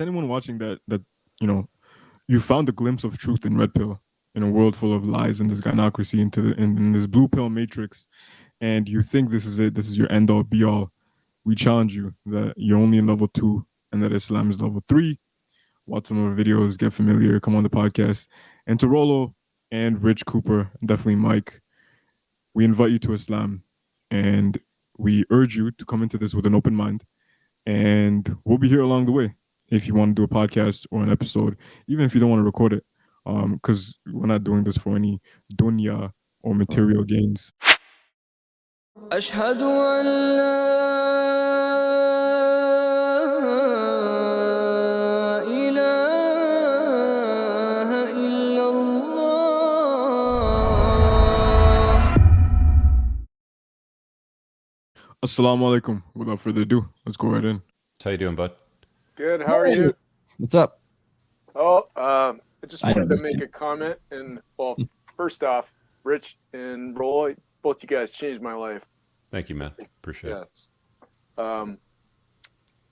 Anyone watching that you know you found a glimpse of truth in red pill in a world full of lies and this gynocracy in this blue pill matrix, and you think this is it, this is your end all be all. We challenge you that you're only in level 2 and that Islam is level 3. Watch some of our videos, get familiar, come on the podcast. And to Rollo and Rich Cooper, definitely Mike, we invite you to Islam, and we urge you to come into this with an open mind, and we'll be here along the way if you want to do a podcast or an episode, even if you don't want to record it, because we're not doing this for any dunya or material gains. أشهد أن لا إله إلا الله. Assalamu alaikum. Without further ado, let's go right in. How you doing, bud? Good. How are you? What's up? Oh, I just wanted to make a comment. And well, first off, Rich and Rollo, both you guys changed my life. Thank you, man. Appreciate it. Yes.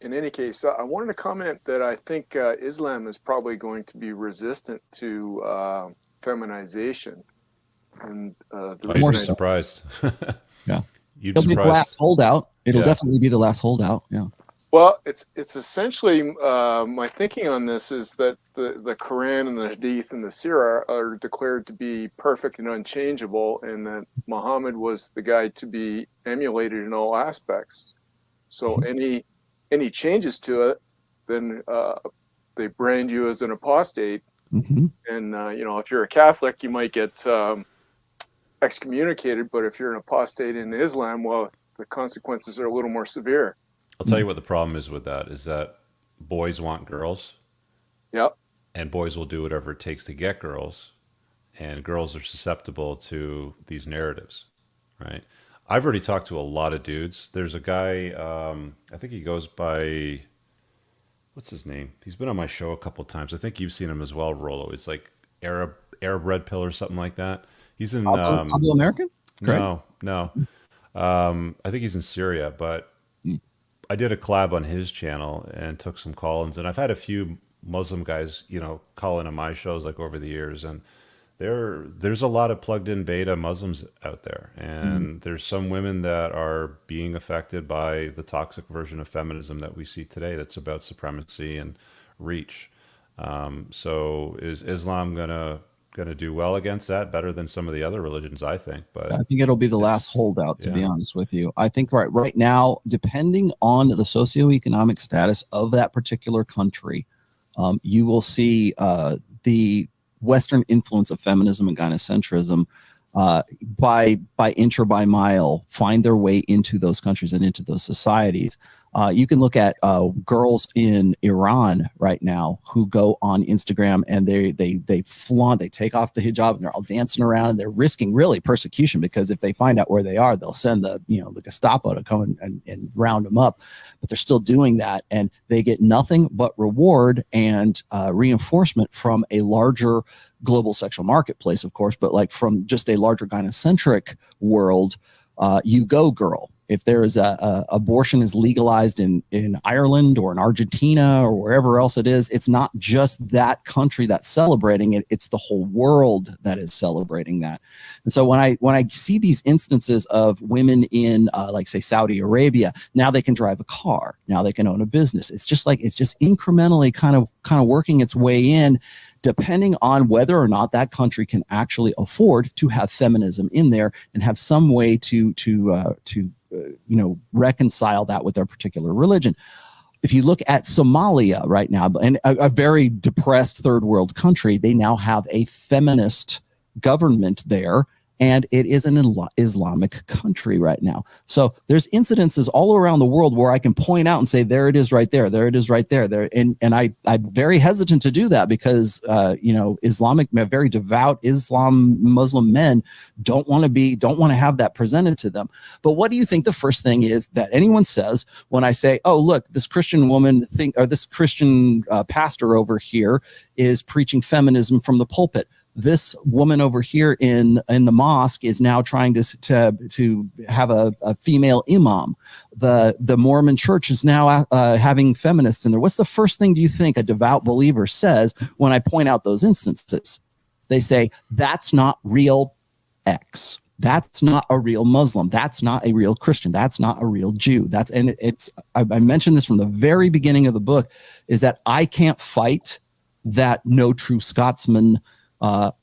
In any case, I wanted to comment that I think Islam is probably going to be resistant to feminization. And the You'd reason be surprised. Yeah. You'd be It'll be the surprised. last holdout. It'll Yeah. definitely be the last holdout. Yeah. well, it's essentially my thinking on this is that the Quran and the Hadith and the Sirah are declared to be perfect and unchangeable, and that Muhammad was the guy to be emulated in all aspects. So any changes to it, then they brand you as an apostate. Mm-hmm. And if you're a Catholic, you might get excommunicated. But if you're an apostate in Islam, well, the consequences are a little more severe. I'll tell you what the problem is with that is that boys want girls, Yep. and boys will do whatever it takes to get girls, and girls are susceptible to these narratives, right? I've already talked to a lot of dudes. There's a guy, I think he goes by, what's his name? He's been on my show a couple of times. I think you've seen him as well, Rollo. It's like Arab Red Pill or something like that. He's in Pablo American? no. I think he's in Syria, but I did a collab on his channel and took some call-ins, and I've had a few Muslim guys, call in on my shows like over the years, and there's a lot of plugged-in beta Muslims out there, and there's some women that are being affected by the toxic version of feminism that we see today that's about supremacy and reach. So is Islam gonna do well against that, better than some of the other religions, I think. But I think it'll be the last holdout, to be honest with you. I think right now, depending on the socioeconomic status of that particular country, you will see the Western influence of feminism and gynocentrism by inch or by mile find their way into those countries and into those societies. You can look at girls in Iran right now who go on Instagram and they flaunt, they take off the hijab and they're all dancing around, and they're risking really persecution, because if they find out where they are, they'll send the Gestapo to come and round them up. But they're still doing that, and they get nothing but reward and reinforcement from a larger global sexual marketplace, of course, but like from just a larger gynocentric world. You go, girl. If there is abortion is legalized in Ireland or in Argentina or wherever else it is, it's not just that country that's celebrating it; it's the whole world that is celebrating that. And so when I see these instances of women in like say Saudi Arabia, now they can drive a car, now they can own a business. It's just incrementally kind of working its way in, depending on whether or not that country can actually afford to have feminism in there and have some way to reconcile that with their particular religion. If you look at Somalia right now, and a very depressed third world country, they now have a feminist government there, and it is an Islamic country right now. So there's incidences all around the world where I can point out and say, there it is right there, there it is right there. And I'm very hesitant to do that because, very devout Muslim men don't want to have that presented to them. But what do you think the first thing is that anyone says when I say, oh, look, this Christian woman this Christian pastor over here is preaching feminism from the pulpit? this woman over here in the mosque is now trying to have a female imam. The Mormon church is now having feminists in there. What's the first thing do you think a devout believer says when I point out those instances? They say, that's not real X. That's not a real Muslim. That's not a real Christian. That's not a real Jew. I mentioned this from the very beginning of the book, is that I can't fight that no true Scotsman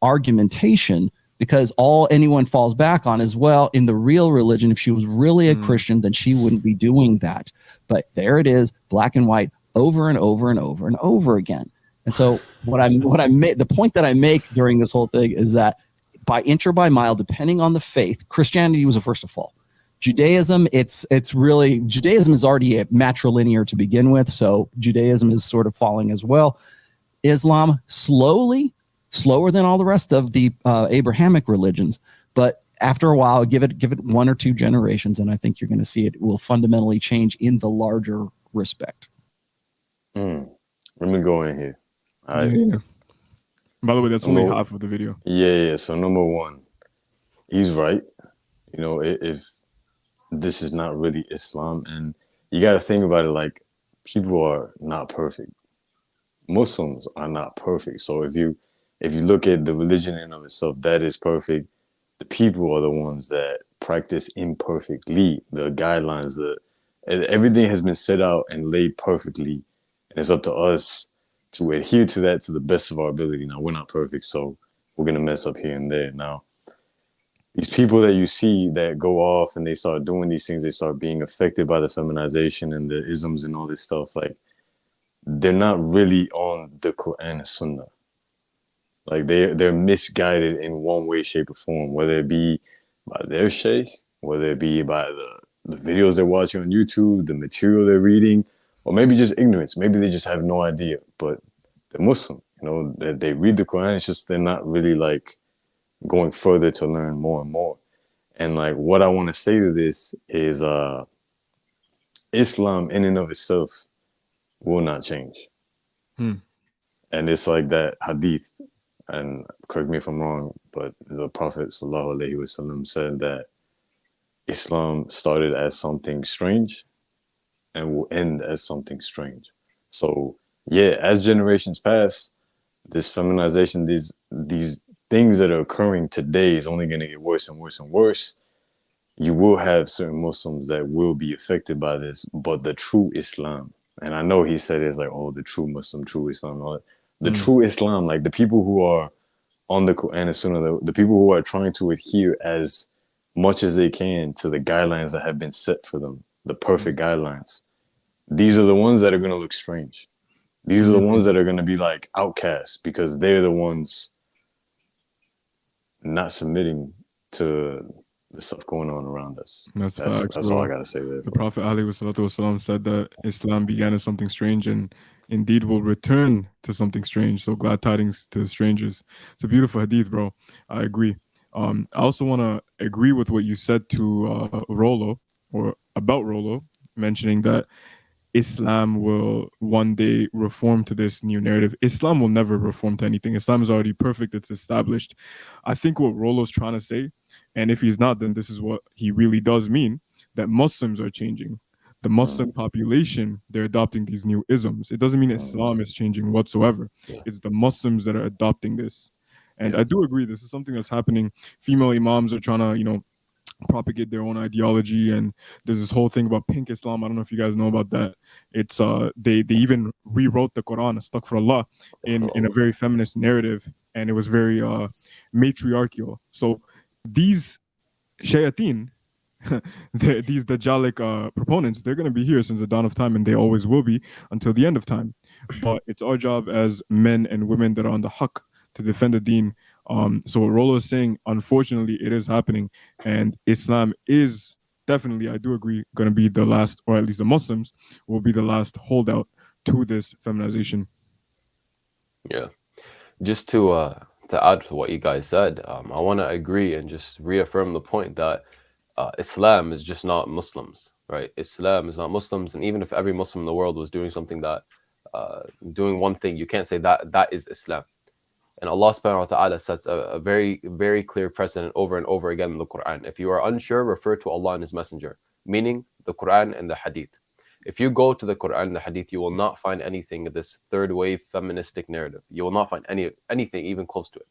argumentation, because all anyone falls back on is, well, in the real religion, if she was really a Christian, then she wouldn't be doing that. But there it is, black and white, over and over and over and over again. And so the point that I make during this whole thing is that by inch or by mile, depending on the faith, Christianity was the first to fall. Judaism, Judaism is already matrilinear to begin with, so Judaism is sort of falling as well. Islam, slower than all the rest of the Abrahamic religions, but after a while, give it 1 or 2 generations, and I think you're going to see it will fundamentally change in the larger respect. Let me go in here. All right. Yeah. By the way, that's only half of the video. Yeah. So number one, he's right. You know, if this is not really Islam, and you got to think about it like people are not perfect. Muslims are not perfect. So if you look at the religion in of itself, that is perfect. The people are the ones that practice imperfectly. The guidelines, everything has been set out and laid perfectly, and it's up to us to adhere to that to the best of our ability. Now, we're not perfect, so we're gonna mess up here and there. Now, these people that you see that go off and they start doing these things, they start being affected by the feminization and the isms and all this stuff. Like, they're not really on the Quran and Sunnah. Like, they're misguided in one way, shape, or form, whether it be by their sheikh, whether it be by the videos they're watching on YouTube, the material they're reading, or maybe just ignorance. Maybe they just have no idea, but they're Muslim. You know, they read the Quran. It's just they're not really like going further to learn more and more. And like what I want to say to this is Islam in and of itself will not change. And it's like that hadith, and correct me if I'm wrong, but the Prophet sallallahu alaihi wasallam said that Islam started as something strange and will end as something strange. So yeah, as generations pass, this feminization, these things that are occurring today is only going to get worse and worse and worse. You will have certain Muslims that will be affected by this, but the true Islam, and I know he said it's like, oh, the true Muslim, true Islam, all that. The true Islam, like the people who are on the Quran and Sunnah, the people who are trying to adhere as much as they can to the guidelines that have been set for them, the perfect guidelines. These are the ones that are going to look strange. These are the ones that are going to be like outcasts because they're the ones not submitting to the stuff going on around us. That's all I got to say there. The Prophet ﷺ said that Islam began as something strange and indeed will return to something strange. So glad tidings to strangers. It's a beautiful hadith, bro. I agree. I also want to agree with what you said to Rollo, or about Rollo, mentioning that Islam will one day reform to this new narrative. Islam will never reform to anything. Islam is already perfect. It's established. I think what Rollo's trying to say, and if he's not, then this is what he really does mean, that Muslims are changing. The Muslim population, they're adopting these new isms. It doesn't mean Islam is changing whatsoever. It's the Muslims that are adopting this. And I do agree, this is something that's happening. Female imams are trying to, propagate their own ideology, and there's this whole thing about pink Islam. I don't know if you guys know about that. It's they even rewrote the Quran, astaghfirullah, in a very feminist narrative, and it was very matriarchal. So these shayateen, these Dajjalic proponents, they're going to be here since the dawn of time, and they always will be until the end of time. But it's our job as men and women that are on the haqq to defend the deen. So what Rollo is saying, unfortunately, it is happening, and Islam is definitely, I do agree, going to be the last, or at least the Muslims will be the last holdout to this feminization. Yeah, just to add to what you guys said, I want to agree and just reaffirm the point that Islam is just not Muslims, right? Islam is not Muslims, and even if every Muslim in the world was doing something that, doing one thing, you can't say that is Islam. And Allah subhanahu wa ta'ala sets a very, very clear precedent over and over again in the Quran. If you are unsure, refer to Allah and His Messenger, meaning the Quran and the Hadith. If you go to the Quran and the Hadith, you will not find anything of this third wave feministic narrative. You will not find anything even close to it.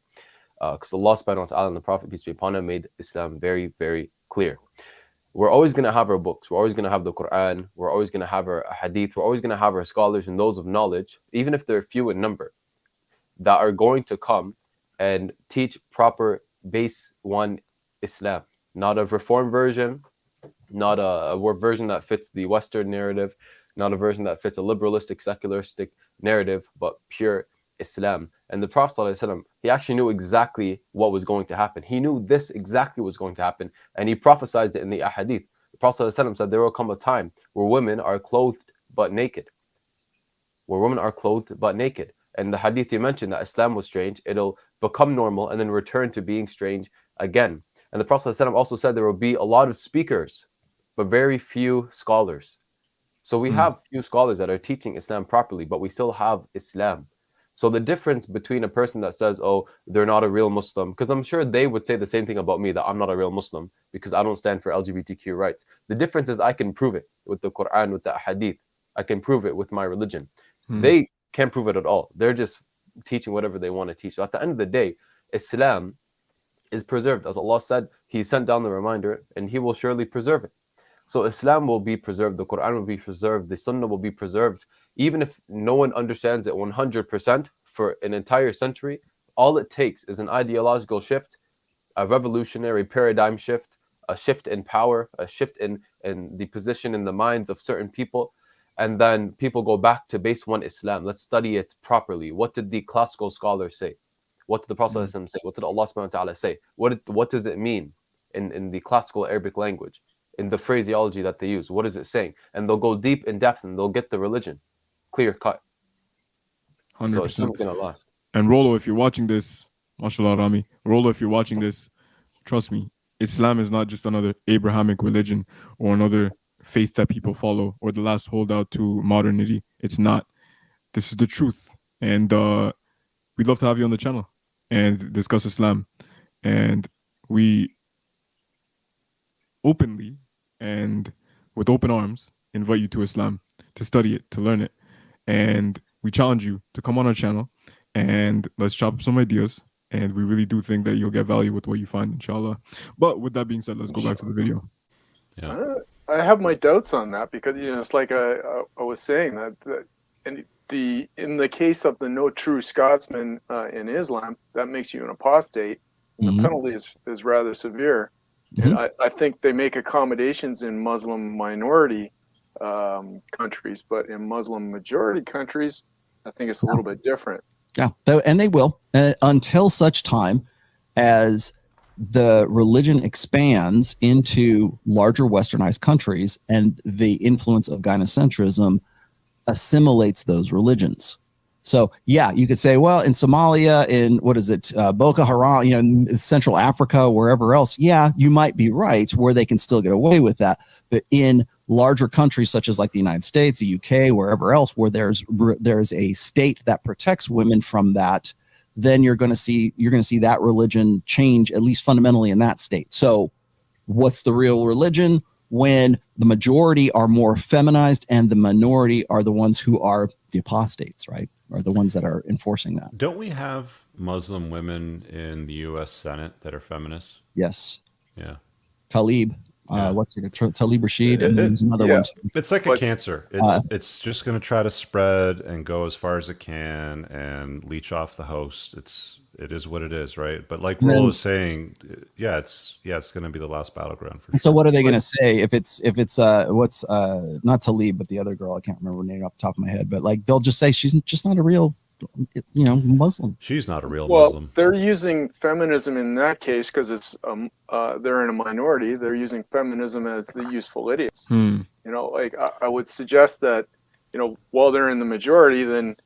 Because Allah subhanahu wa ta'ala and the Prophet, peace be upon him, made Islam very, very clear. We're always going to have our books. We're always going to have the Quran. We're always going to have our Hadith. We're always going to have our scholars and those of knowledge, even if they're few in number, that are going to come and teach proper base one Islam, not a reform version, not a version that fits the Western narrative, not a version that fits a liberalistic, secularistic narrative, but pure Islam. And the Prophet ﷺ, he actually knew exactly what was going to happen. He knew this exactly was going to happen, and he prophesied it in the Ahadith. The Prophet ﷺ said there will come a time where women are clothed but naked. Where women are clothed but naked. And the hadith you mentioned that Islam was strange, it'll become normal and then return to being strange again. And the Prophet ﷺ also said there will be a lot of speakers, but very few scholars. So we have few scholars that are teaching Islam properly, but we still have Islam. So the difference between a person that says, oh, they're not a real Muslim, because I'm sure they would say the same thing about me, that I'm not a real Muslim because I don't stand for LGBTQ rights. The difference is I can prove it with the Quran, with the hadith. I can prove it with my religion. They can't prove it at all. They're just teaching whatever they want to teach. So at the end of the day, Islam is preserved. As Allah said, He sent down the reminder and He will surely preserve it. So Islam will be preserved, the Quran will be preserved, the Sunnah will be preserved. Even if no one understands it 100% for an entire century, all it takes is an ideological shift, a revolutionary paradigm shift, a shift in power, a shift in the position in the minds of certain people. And then people go back to base one Islam. Let's study it properly. What did the classical scholars say? What did the Prophet ﷺ say? What did Allah subhanahu wa ta'ala say? What does it mean in the classical Arabic language? In the phraseology that they use, what is it saying? And they'll go deep in depth and they'll get the religion clear cut. 100%. So Islam's gonna last. And Rollo, if you're watching this, mashallah Rami, Rollo, if you're watching this, trust me, Islam is not just another Abrahamic religion or another faith that people follow or the last holdout to modernity. It's not. This is the truth. And we'd love to have you on the channel and discuss Islam. And we openly and with open arms invite you to Islam, to study it, to learn it. And we challenge you to come on our channel and let's chop up some ideas. And we really do think that you'll get value with what you find, inshallah. But with that being said, let's go back to the video. Yeah. I have my doubts on that because it's like I was saying that in the case of the no true Scotsman in Islam, that makes you an apostate, and the penalty is rather severe. And I think they make accommodations in Muslim minority countries, but in Muslim majority countries, I think it's a little bit different. Yeah, and they will until such time as the religion expands into larger westernized countries and the influence of gynocentrism assimilates those religions. So yeah, you could say, well, in Somalia, in Boko Haram, in Central Africa, wherever else, yeah, you might be right where they can still get away with that. But in larger countries such as like the United States, the UK, wherever else, where there's a state that protects women from that, then you're going to see that religion change, at least fundamentally in that state. So what's the real religion? When the majority are more feminized and the minority are the ones who are the apostates, right? Are the ones that are enforcing that. Don't we have Muslim women in the U.S. Senate that are feminists? Yes. Yeah. Talib. What's your Talib Rashid? And there's another one. It's like a cancer. It's just going to try to spread and go as far as it can and leech off the host. It is what it is, right? But like Rollo is saying, it's going to be the last battleground for sure. So what are they going to say if it's what's not Talib but the other girl? I can't remember her name off the top of my head, but like they'll just say she's just not a real Muslim. She's not a real Muslim. They're using feminism in that case because it's they're in a minority. They're using feminism as the useful idiots. Like I would suggest that while they're in the majority, then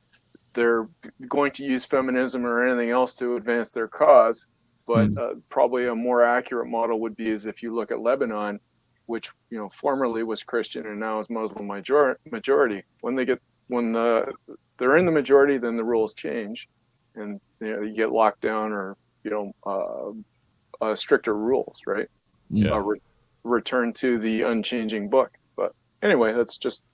they're going to use feminism or anything else to advance their cause. But probably a more accurate model would be as if you look at Lebanon, which formerly was Christian and now is Muslim majority. When they're in the majority, then the rules change, and you get locked down or stricter rules, right? Yeah. Return to the unchanging book. But anyway, that's just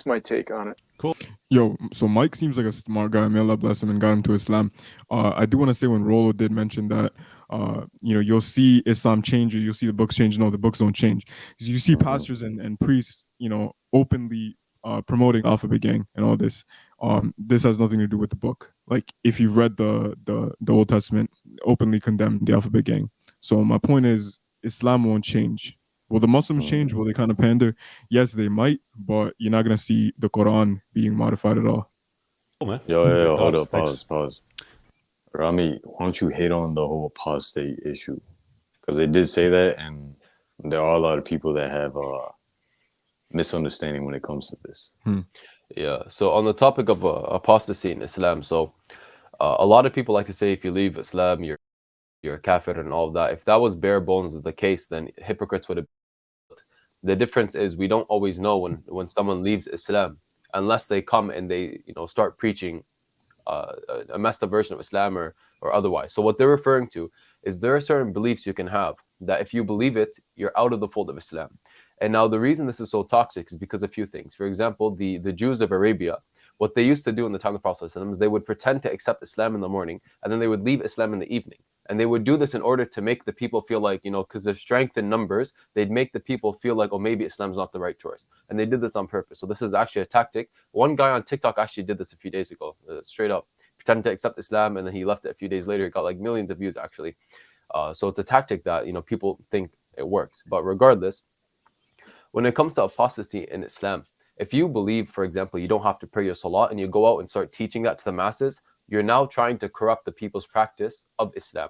my take on it. Cool. Yo, so Mike seems like a smart guy. May Allah bless him and got him to Islam. I do want to say when Rollo did mention that, you'll see Islam change, or you'll see the books change. No, the books don't change. You see pastors and priests, openly promoting Alphabet Gang and all this. This has nothing to do with the book. Like, if you've read the Old Testament, openly condemn the Alphabet Gang. So my point is, Islam won't change. Will the Muslims change? Will they kind of pander? Yes, they might, but you're not gonna see the Quran being modified at all. Cool, man. Yo, hold Thoughts? up, Thanks. pause. Rami, why don't you hit on the whole apostate issue? Because they did say that, and there are a lot of people that have misunderstanding when it comes to this. Yeah. So on the topic of apostasy in Islam, so a lot of people like to say if you leave Islam, you're a kafir and all of that. If that was bare bones of the case, then hypocrites would have. The difference is we don't always know when someone leaves Islam unless they come and they start preaching a messed up version of Islam or otherwise. So what they're referring to is there are certain beliefs you can have that if you believe it, you're out of the fold of Islam. And now the reason this is so toxic is because of a few things. For example, the Jews of Arabia, what they used to do in the time of the Prophet ﷺ is they would pretend to accept Islam in the morning and then they would leave Islam in the evening. And they would do this in order to make the people feel like, because there's strength in numbers, they'd make the people feel like, oh, maybe Islam's not the right choice. And they did this on purpose. So this is actually a tactic. One guy on TikTok actually did this a few days ago, straight up, pretending to accept Islam, and then he left it a few days later. It got like millions of views, actually. So it's a tactic that, people think it works. But regardless, when it comes to apostasy in Islam, if you believe, for example, you don't have to pray your salat and you go out and start teaching that to the masses, you're now trying to corrupt the people's practice of Islam.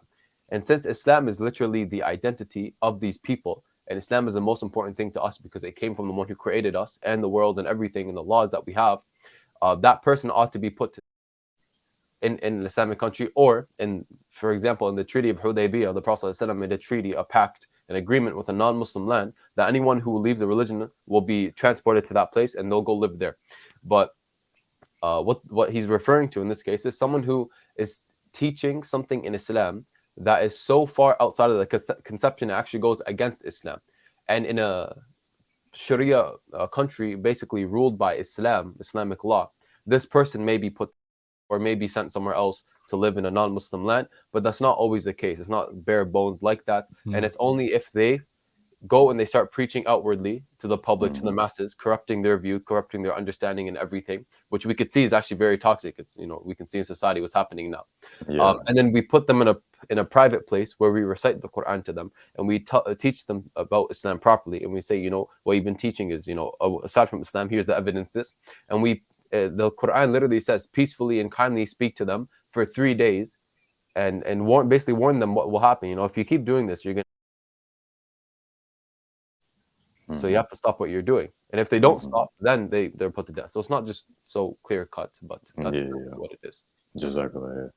And since Islam is literally the identity of these people, and Islam is the most important thing to us because it came from the one who created us and the world and everything and the laws that we have, that person ought to be put in an Islamic country, or for example, in the Treaty of Hudaybiyah, the Prophet ﷺ made a treaty, a pact, an agreement with a non-Muslim land that anyone who leaves the religion will be transported to that place and they'll go live there. But what he's referring to in this case is someone who is teaching something in Islam that is so far outside of the conception, it actually goes against Islam. And in a Sharia country basically ruled by Islamic law, this person may be put or may be sent somewhere else to live in a non-Muslim land, but that's not always the case. It's not bare bones like that. And it's only if they go and they start preaching outwardly to the public, to the masses, corrupting their view, corrupting their understanding and everything, which we could see is actually very toxic. It's, we can see in society what's happening now. Yeah. And then we put them in a private place where we recite the Quran to them and we teach them about Islam properly. And we say, what you've been teaching is, aside from Islam, here's the evidences. And the Quran literally says, peacefully and kindly speak to them for 3 days and basically warn them what will happen. If you keep doing this, you're going to. So you have to stop what you're doing. And if they don't stop, then they're put to death. So it's not just so clear cut, but that's what it is. Jazakallah.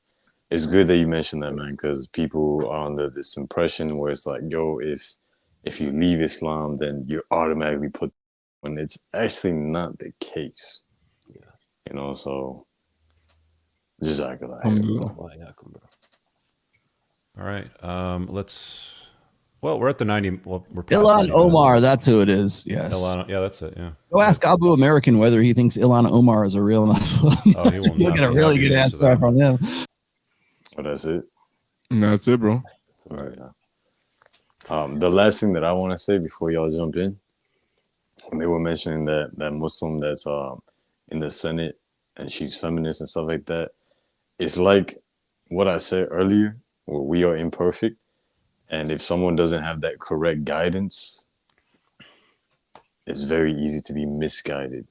It's good that you mentioned that, man, because people are under this impression where it's like, yo, if you leave Islam, then you're automatically put, when it's actually not the case. Yeah. So Jazakallah. All right. We're at the 90. Well, we're past Ilhan 90 Omar, minutes. that's who it is. Yes. Yeah, that's it. Yeah. Go ask Abu American whether he thinks Ilhan Omar is a real Muslim. Oh, he will You'll not get a be really happy good to answer that. from him. Oh, that's it. That's it, bro. All right. The last thing that I want to say before y'all jump in, when they were mentioning that Muslim that's in the Senate and she's feminist and stuff like that, it's like what I said earlier, where we are imperfect. And if someone doesn't have that correct guidance, it's very easy to be misguided.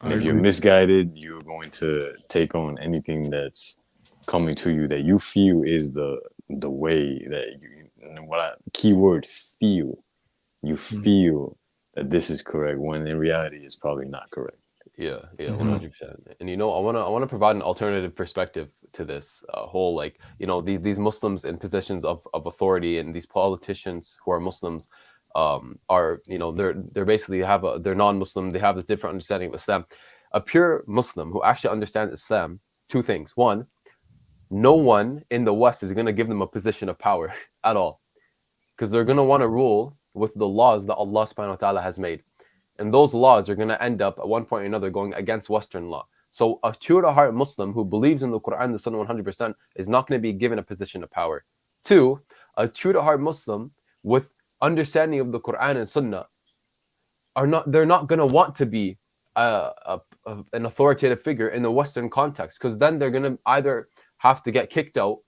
And if you're misguided, you're going to take on anything that's coming to you that you feel is the way that keyword feel. You feel that this is correct when in reality it's probably not correct. Yeah, 100%. And I want to provide an alternative perspective to this whole, these Muslims in positions of authority and these politicians who are Muslims are, they're basically they're non-Muslim. They have this different understanding of Islam. A pure Muslim who actually understands Islam, two things. One, no one in the West is going to give them a position of power at all, because they're going to want to rule with the laws that Allah subhanahu wa ta'ala has made. And those laws are going to end up at one point or another going against Western law. So a true-to-heart Muslim who believes in the Quran and the Sunnah 100% is not going to be given a position of power. Two, a true-to-heart Muslim with understanding of the Quran and Sunnah they're not going to want to be an authoritative figure in the Western context, because then they're going to either have to get kicked out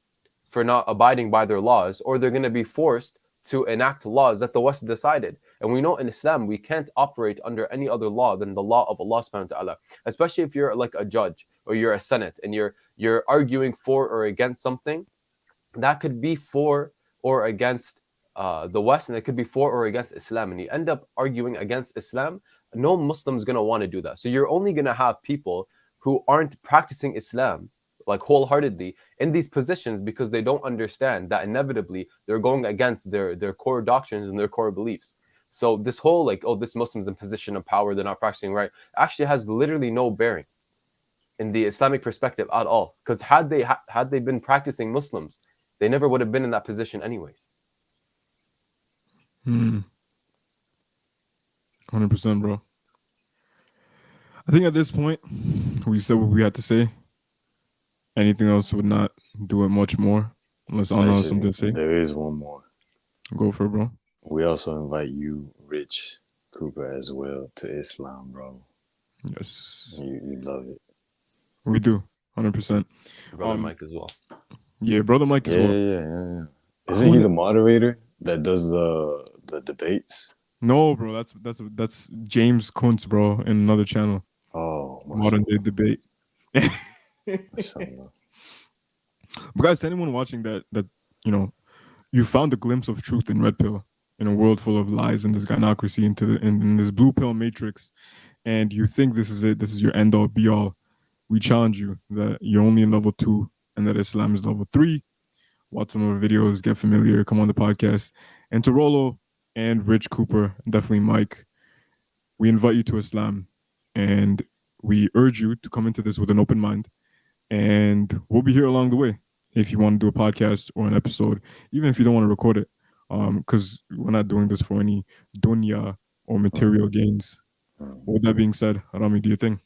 for not abiding by their laws, or they're going to be forced to enact laws that the West decided. And we know in Islam we can't operate under any other law than the law of Allah subhanahu wa ta'ala, especially if you're like a judge or you're a senate and you're arguing for or against something that could be for or against the West, and it could be for or against Islam, and you end up arguing against Islam. No Muslim is going to want to do that. So you're only going to have people who aren't practicing Islam like wholeheartedly in these positions, because they don't understand that inevitably they're going against their core doctrines and their core beliefs. So this whole like, oh, this Muslim's in position of power, they're not practicing right, actually has literally no bearing in the Islamic perspective at all. Because had they been practicing Muslims, they never would have been in that position anyways. 100%, bro. I think at this point, we said what we had to say. Anything else would not do it much more, unless Anna has something to say. There is one more. Go for it, bro. We also invite you, Rich Cooper, as well, to Islam, bro. Yes. You love it. We do, 100%. Brother Mike as well. Yeah, Brother Mike as well. Yeah. Isn't he the moderator that does the debates? No, bro, that's James Kuntz, bro, in another channel. Oh, Modern Day Debate. But guys, to anyone watching that you found a glimpse of truth in Red Pill, in a world full of lies and this gynocracy in this blue pill matrix, and you think this is it, this is your end all be all, we challenge you that you're only in level 2 and that Islam is level 3. Watch some of our videos, get familiar, come on the podcast. And to Rollo and Rich Cooper, definitely Mike, we invite you to Islam, and we urge you to come into this with an open mind, and we'll be here along the way if you want to do a podcast or an episode, even if you don't want to record it, because we're not doing this for any dunya or material gains. With that being said, Rami, do you think?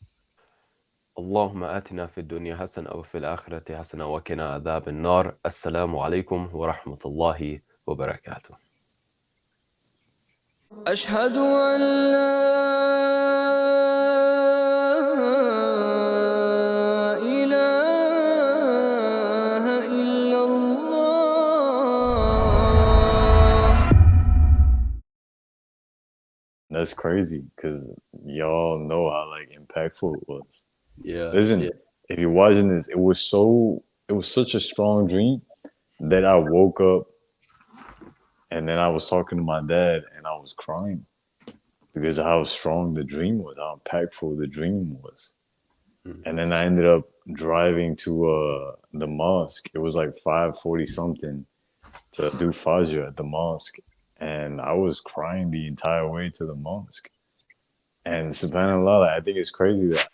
اللهم آتنا في الدنيا حسنة وفي الآخرة حسنة وقنا عذاب النار. السلام عليكم ورحمة الله وبركاته. أشهد أن لا إله إلا الله. That's crazy, because y'all know how like impactful it was. Yeah. Listen, if you're watching this, it was such a strong dream that I woke up and then I was talking to my dad and I was crying because of how strong the dream was, how impactful the dream was. And then I ended up driving to the mosque. It was like 5:40 something to do Fajr at the mosque. And I was crying the entire way to the mosque. And subhanAllah, I think it's crazy that